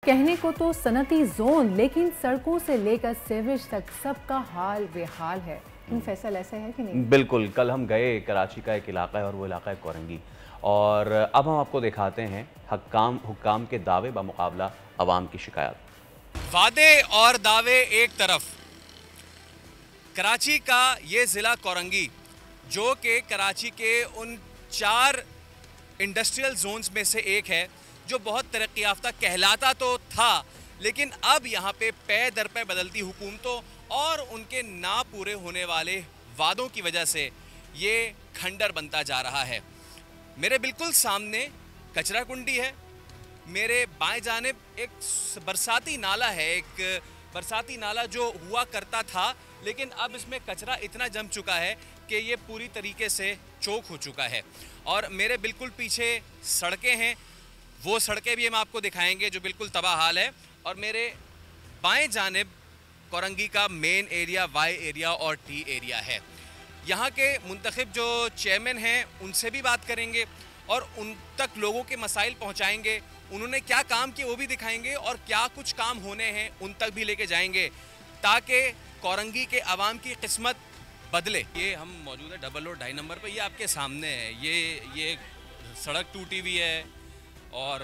कहने को तो सनती जोन, लेकिन सड़कों से लेकर सीवरेज तक सबका हाल बेहाल है। फैसल ऐसा है कि नहीं? बिल्कुल। कल हम गए, कराची का एक इलाका है और वो इलाका है कोरंगी, और अब हम आपको दिखाते हैं हुक्काम के दावे बमुकाबला अवाम की शिकायत। वादे और दावे एक तरफ, कराची का ये ज़िला कोरंगी जो कि कराची के उन 4 इंडस्ट्रियल जोन्स में से एक है जो बहुत तरक्की याफ्ता कहलाता तो था, लेकिन अब यहाँ पे पै दर पै बदलती हुकूमतों और उनके ना पूरे होने वाले वादों की वजह से ये खंडर बनता जा रहा है। मेरे बिल्कुल सामने कचरा कुंडी है, मेरे बाएं जानिब एक बरसाती नाला है, एक बरसाती नाला जो हुआ करता था, लेकिन अब इसमें कचरा इतना जम चुका है कि ये पूरी तरीके से चोक हो चुका है। और मेरे बिल्कुल पीछे सड़कें हैं, वो सड़कें भी हम आपको दिखाएंगे जो बिल्कुल तबाह हाल है। और मेरे बाएं जानिब कोरंगी का मेन एरिया, वाई एरिया और टी एरिया है। यहाँ के मुंतखब जो चेयरमैन हैं उनसे भी बात करेंगे और उन तक लोगों के मसाइल पहुँचाएंगे, उन्होंने क्या काम किए वो भी दिखाएंगे और क्या कुछ काम होने हैं उन तक भी लेके जाएंगे, ताकि कोरंगी के आवाम की किस्मत बदले। ये हम मौजूद है 002 नंबर पे, ये आपके सामने है, ये सड़क टूटी हुई है और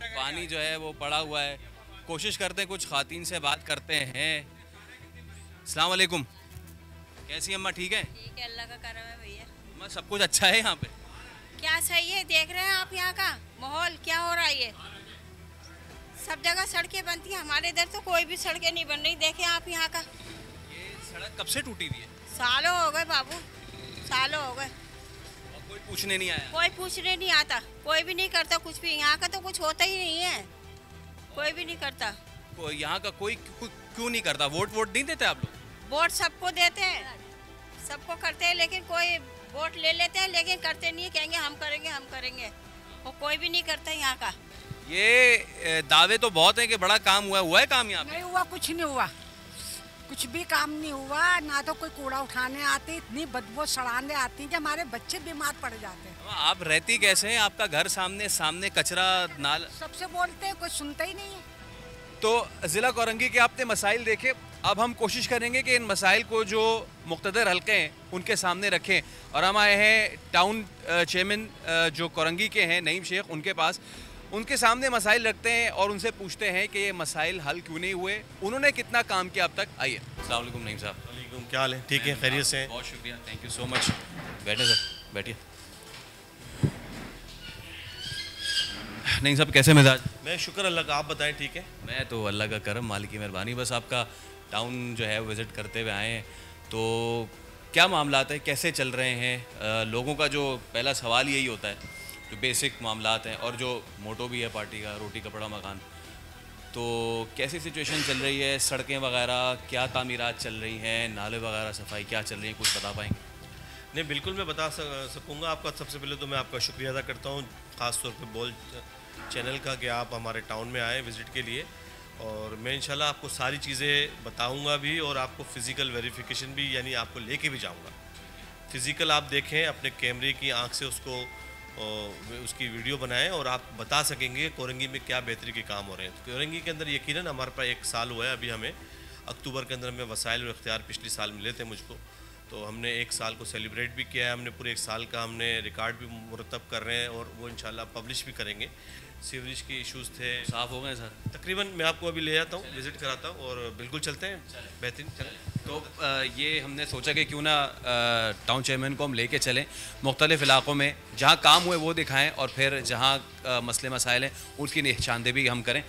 पानी जो है वो पड़ा हुआ है। कोशिश करते हैं कुछ खातिन से बात करते हैं। अस्सलाम वालेकुम, कैसी अम्मा? ठीक है? ठीक है, अल्लाह का करम है भैया। अम्मा सब कुछ अच्छा है यहाँ पे? क्या सही है, देख रहे हैं आप यहाँ का माहौल क्या हो रहा है। सब जगह सड़कें बनती हैं, हमारे इधर तो कोई भी सड़कें नहीं बन रही। देखें आप यहाँ का, ये सड़क कब से टूटी हुई है? सालों हो गए बाबू, सालों हो गए। और कोई पूछने नहीं आया? कोई पूछने नहीं आता, कोई भी नहीं करता कुछ भी। यहाँ का तो कुछ होता ही नहीं है, कोई भी नहीं करता। यहाँ का कोई क्यों नहीं करता? वोट नहीं देते आप लोग? वोट सबको देते हैं, सबको करते हैं, लेकिन कोई वोट ले लेते हैं लेकिन करते नहीं है। कहेंगे हम करेंगे हम करेंगे, और कोई भी नहीं करता यहाँ का। ये दावे तो बहुत हैं कि बड़ा काम हुआ है काम यहाँ पे? नहीं हुआ, कुछ नहीं हुआ, कुछ भी काम नहीं हुआ। ना तो कोई कूड़ा उठाने आते, इतनी बदबू सड़ाने आती है कि हमारे बच्चे बीमार पड़ जाते हैं। आप रहती कैसे हैं? आपका घर सामने कचरा नाल सबसे बोलते हैं, कोई सुनता ही नहीं है। तो ज़िला कोरंगी के आपने मसाइल देखे, अब हम कोशिश करेंगे कि इन मसाइल को जो मुख्तदर हल्के हैं उनके सामने रखें। और हम आए हैं टाउन चेयरमैन जो कोरंगी के हैं नईम शेख, उनके पास, उनके सामने मसाइल रखते हैं और उनसे पूछते हैं कि ये मसाइल हल क्यों नहीं हुए, उन्होंने कितना काम किया अब तक। आइए। अस्सलाम वालेकुम नईम साहब। वालेकुम, क्या हाल है? ठीक है, खैरियत से हैं? बहुत शुक्रिया, थैंक यू सो मच। बैठे सर, बैठिए। नहीं साहब, कैसे मिजाज? मैं शुक्र अल्लाह का, आप बताएं? ठीक है। मैं तो अल्लाह का करम, मालिक की मेहरबानी। बस आपका टाउन जो है विज़िट करते हुए आए हैं, तो क्या मामलात है, कैसे चल रहे हैं? लोगों का जो पहला सवाल यही होता है, जो बेसिक मामलात हैं और जो मोटो भी है पार्टी का, रोटी कपड़ा मकान, तो कैसी सिचुएशन चल रही है? सड़कें वगैरह क्या तामीरात चल रही हैं? नाले वगैरह सफाई क्या चल रही है? कुछ बता पाएंगे? नहीं, बिल्कुल मैं बता सकूँगा आपका। सबसे पहले तो मैं आपका शुक्रिया अदा करता हूँ, ख़ास तौर पे बोल चैनल का, कि आप हमारे टाउन में आए विज़िट के लिए। और मैं इंशाल्लाह आपको सारी चीज़ें बताऊंगा भी, और आपको फ़िज़िकल वेरिफिकेशन भी, यानी आपको लेके भी जाऊंगा। फ़िज़िकल आप देखें, अपने कैमरे की आंख से उसकी वीडियो बनाएं और आप बता सकेंगे कोरंगी में क्या बेहतरी के काम हो रहे हैं। तो कोरंगी के अंदर यकीनन हमारे पास 1 साल हुआ है अभी। हमें अक्टूबर के अंदर हमें वसाइल और इख्तियार पिछले साल मिले थे मुझको, तो हमने 1 साल को सेलिब्रेट भी किया है। हमने पूरे 1 साल का हमने रिकॉर्ड भी मुरतब कर रहे हैं और वो इंशाल्लाह पब्लिश भी करेंगे। सीवरेज के इश्यूज़ थे, साफ़ हो गए सर? तकरीबन। मैं आपको अभी ले जाता हूँ, विज़िट कराता हूँ, और बिल्कुल चलते हैं, बेहतरीन चलें। तो ये हमने सोचा कि क्यों ना टाउन चेयरमैन को हम लेके चलें मुख्तलिफ़ इलाक़ों में, जहाँ काम हुए वो दिखाएं और फिर जहाँ मसले मसाइल हैं उसकी निशानदेही हम करें।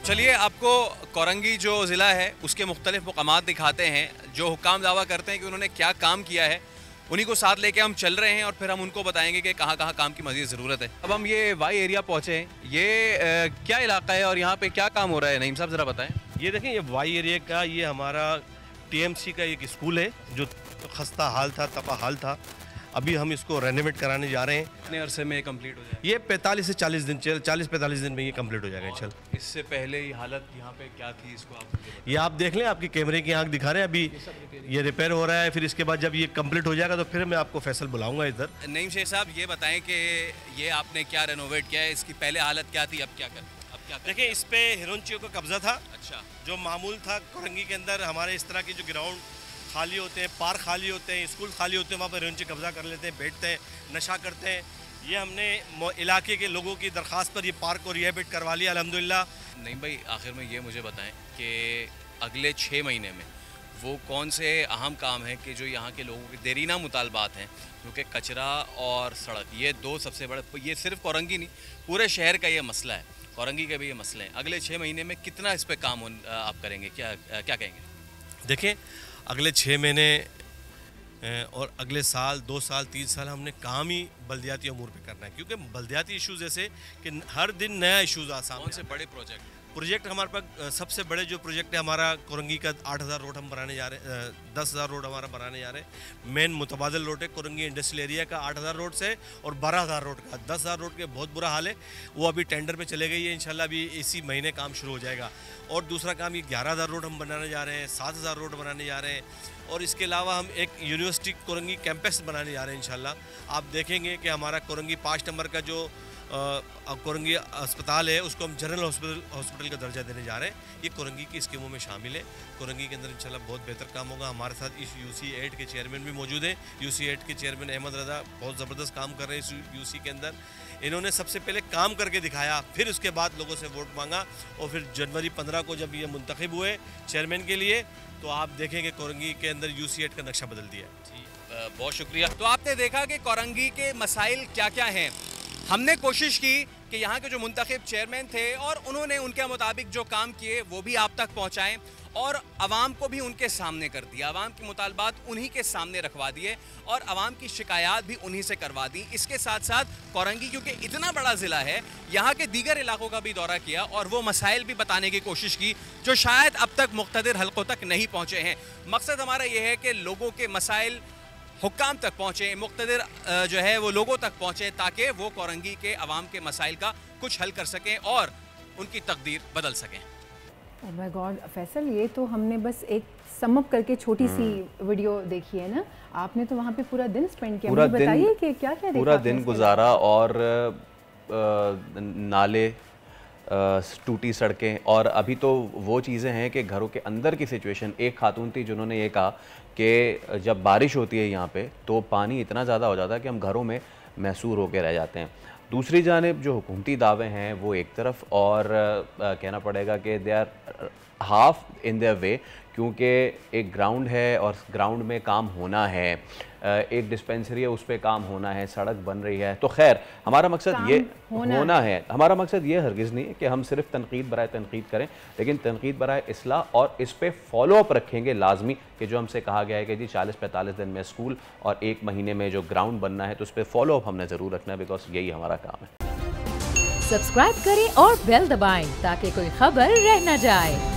चलिए, आपको कोरंगी जो ज़िला है उसके मुख्तलिफ़ मकामात दिखाते हैं, जो हुक्काम दावा करते हैं कि उन्होंने क्या काम किया है, उन्हीं को साथ लेके हम चल रहे हैं और फिर हम उनको बताएंगे कि कहाँ कहाँ काम की मज़ीद ज़रूरत है। अब हम ये वाई एरिया पहुँचे हैं, ये क्या इलाका है और यहाँ पे क्या काम हो रहा है? नईम साहब ज़रा बताएं। ये देखें, ये वाई एरिया का, ये हमारा टीएमसी का एक स्कूल है जो खस्ता हाल था, तबाह हाल था। अभी हम इसको रेनोवेट कराने जा रहे हैं। कितने अरसे में कंप्लीट हो जाएगा? ये 45 से 40 दिन, 40-45 दिन में ये कंप्लीट हो जाएगा इंशाल्लाह। इससे पहले ही हालत यहाँ पे क्या थी, इसको आप ये आप देख लें, आपकी कैमरे की आंख दिखा रहे हैं। अभी ये रिपेयर हो रहा है, फिर इसके बाद जब ये कंप्लीट हो जाएगा तो फिर मैं आपको फैसल बुलाऊंगा इधर। नईम शेख साहब, ये बताएं कि ये आपने क्या रेनोवेट किया है, इसकी पहले हालत क्या थी, अब क्या क्या करते देखिए, इस पे हिरोंचियों का कब्जा था। अच्छा। जो मामूल था कोरंगी के अंदर, हमारे इस तरह के जो ग्राउंड खाली होते हैं, पार्क खाली होते हैं, स्कूल खाली होते हैं, वहाँ पर हिरोंची कब्जा कर लेते हैं, बैठते हैं, नशा करते हैं। ये हमने इलाके के लोगों की दरख्वास्त पर ये पार्क को रिहेबिलिट करवा लिया अल्हम्दुलिल्लाह। नहीं भाई, आखिर में ये मुझे बताएं कि अगले 6 महीने में वो कौन से अहम काम हैं कि जो यहाँ के लोगों के देरीना मुतालबात हैं, क्योंकि कचरा और सड़क, ये 2 सबसे बड़े, ये सिर्फ कोरंगी नहीं पूरे शहर का ये मसला है, कोरंगी के भी ये मसले हैं। अगले 6 महीने में कितना इस पर काम आप करेंगे, क्या कहेंगे? देखिए, अगले 6 महीने और अगले साल, 2 साल, 3 साल हमने काम ही बल्दियाती अमूर पे करना है, क्योंकि बल्दियाती इशूज़ ऐसे कि हर दिन नया इशूज़ आसान। कौन से बड़े प्रोजेक्ट हमारे पास सबसे बड़े जो प्रोजेक्ट है हमारा कोरंगी का 8000 रोड हम बनाने जा रहे हैं, 10,000 रोड हमारा बनाने जा रहे हैं। मेन मुतबादिल रोड है कोरंगी इंडस्ट्रियल एरिया का 8000 रोड से, और 12000 रोड का। 10,000 रोड के बहुत बुरा हाल है, वो अभी टेंडर पे चले गई है, इंशाल्लाह अभी इसी महीने काम शुरू हो जाएगा। और दूसरा काम, ये 11,000 रोड हम बनाने जा रहे हैं, 7,000 रोड बनाने जा रहे हैं, और इसके अलावा हम एक यूनिवर्सिटी कोरंगी कैंपस बनाने जा रहे हैं इंशाल्लाह। आप देखेंगे कि हमारा कोरंगी 5 नंबर का जो कोरंगी अस्पताल है, उसको हम जनरल हॉस्पिटल का दर्जा देने जा रहे हैं। ये कोरंगी की स्कीमों में शामिल है। कोरंगी के अंदर इंशाल्लाह बहुत बेहतर काम होगा। हमारे साथ इस UC8 के चेयरमैन भी मौजूद हैं। UC8 के चेयरमैन अहमद रज़ा बहुत ज़बरदस्त काम कर रहे हैं इस UC के अंदर। इन्होंने सबसे पहले काम करके दिखाया, फिर उसके बाद लोगों से वोट मांगा, और फिर जनवरी 15 को जब ये मुंतखब हुए चेयरमैन के लिए, तो आप देखेंगे कोरंगी के अंदर UC8 का नक्शा बदल दिया। बहुत शुक्रिया। तो आपने देखा कि कोरंगी के मसाइल क्या क्या हैं। हमने कोशिश की कि यहाँ के जो मुंतखब चेयरमैन थे और उन्होंने उनके मुताबिक जो काम किए वो भी आप तक पहुँचाएँ, और आवाम को भी उनके सामने कर दिया, आवाम के मुतालबात उन्हीं के सामने रखवा दिए, और आवाम की शिकायत भी उन्हीं से करवा दी। इसके साथ साथ कोरंगी क्योंकि इतना बड़ा ज़िला है, यहाँ के दीगर इलाकों का भी दौरा किया और वो मसाइल भी बताने की कोशिश की जो शायद अब तक मुख्तदिर हलकों तक नहीं पहुँचे हैं। मकसद हमारा ये है कि लोगों के मसाइल हुक्काम तक पहुँचे, मुख्तदिर जो है वो लोगों तक पहुँचे, ताकि वो कोरंगी के अवाम के मसाइल का कुछ हल कर सकें और उनकी तकदीर बदल सकें। ओह माय गॉड फैसल, ये तो हमने बस एक समअप करके छोटी सी वीडियो देखी है ना, आपने तो वहाँ पे पूरा दिन स्पेंड किया। मुझे बताइए कि क्या क्या पूरा दिन गुजारा, और नाले, टूटी सड़कें, और अभी तो वो चीज़ें हैं कि घरों के अंदर की सिचुएशन। एक खातून थी जिन्होंने ये कहा कि जब बारिश होती है यहाँ पे तो पानी इतना ज़्यादा हो जाता है कि हम घरों में महसूर होकर रह जाते हैं। दूसरी जानिब जो हुकूमती दावे हैं वो एक तरफ, और कहना पड़ेगा कि they are half in their way, क्योंकि एक ग्राउंड है और ग्राउंड में काम होना है, एक डिस्पेंसरी है उस पर काम होना है, सड़क बन रही है। तो खैर हमारा मकसद ये होना है, हमारा मकसद ये हरगिज़ नहीं है कि हम सिर्फ तनकीद बराए तनकीद करें, लेकिन तनकीद बराए इस्लाह, और इस पर फॉलो अप रखेंगे लाजमी, कि जो हमसे कहा गया है कि जी 40-45 दिन में स्कूल और 1 महीने में जो ग्राउंड बनना है, तो उस पर फॉलो अप हमने ज़रूर रखना है, बिकॉज यही हमारा काम है। सब्सक्राइब करें और बेल दबाएं ताकि कोई खबर रह न जाए।